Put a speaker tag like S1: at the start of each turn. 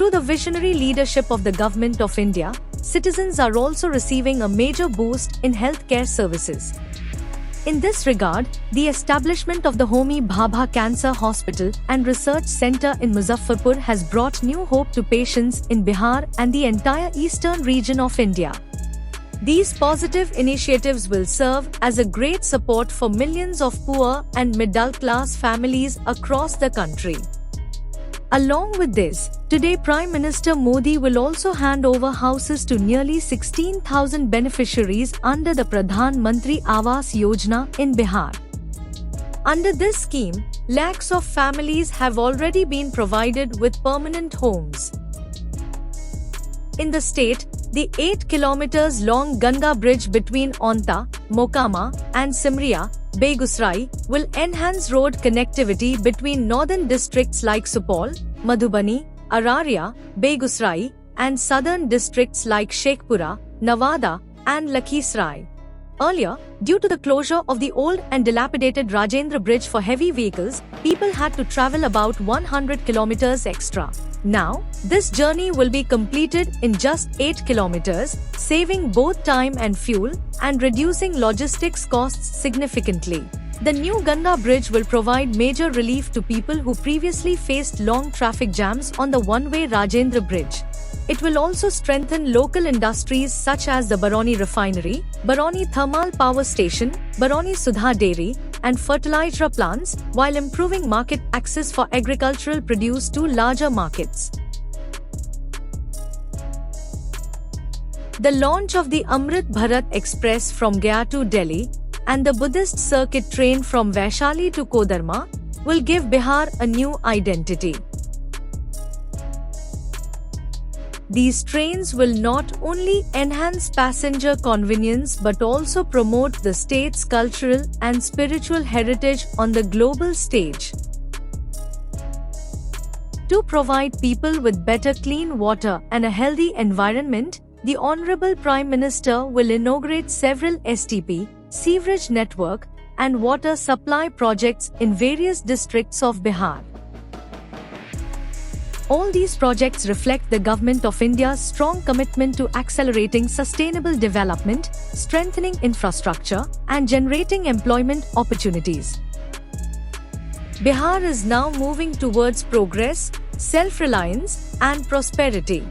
S1: Through the visionary leadership of the Government of India, citizens are also receiving a major boost in healthcare services. In this regard, the establishment of the Homi Bhabha Cancer Hospital and Research Centre in Muzaffarpur has brought new hope to patients in Bihar and the entire eastern region of India. These positive initiatives will serve as a great support for millions of poor and middle-class families across the country. Along with this, today Prime Minister Modi will also hand over houses to nearly 16,000 beneficiaries under the Pradhan Mantri Awas Yojana in Bihar. Under this scheme, lakhs of families have already been provided with permanent homes. In the state, the 8 km long Ganga Bridge between Onta, Mokama, and Simria, Begusrai, will enhance road connectivity between northern districts like Supaul, Madhubani, Araria, Begusrai, and southern districts like Shekhpura, Nawada, and Lakhisrai. Earlier, due to the closure of the old and dilapidated Rajendra Bridge for heavy vehicles, people had to travel about 100 kilometers extra. Now, this journey will be completed in just 8 kilometers, saving both time and fuel, and reducing logistics costs significantly. The new Ganga Bridge will provide major relief to people who previously faced long traffic jams on the one-way Rajendra Bridge. It will also strengthen local industries such as the Barauni Refinery, Barauni Thermal Power Station, Barauni Sudha Dairy, and fertilizer plants, while improving market access for agricultural produce to larger markets. The launch of the Amrit Bharat Express from Gaya to Delhi and the Buddhist circuit train from Vaishali to Kodarma will give Bihar a new identity. These trains will not only enhance passenger convenience but also promote the state's cultural and spiritual heritage on the global stage. To provide people with better clean water and a healthy environment, the Honorable Prime Minister will inaugurate several STP, sewerage network, and water supply projects in various districts of Bihar. All these projects reflect the Government of India's strong commitment to accelerating sustainable development, strengthening infrastructure, and generating employment opportunities. Bihar is now moving towards progress, self-reliance, and prosperity.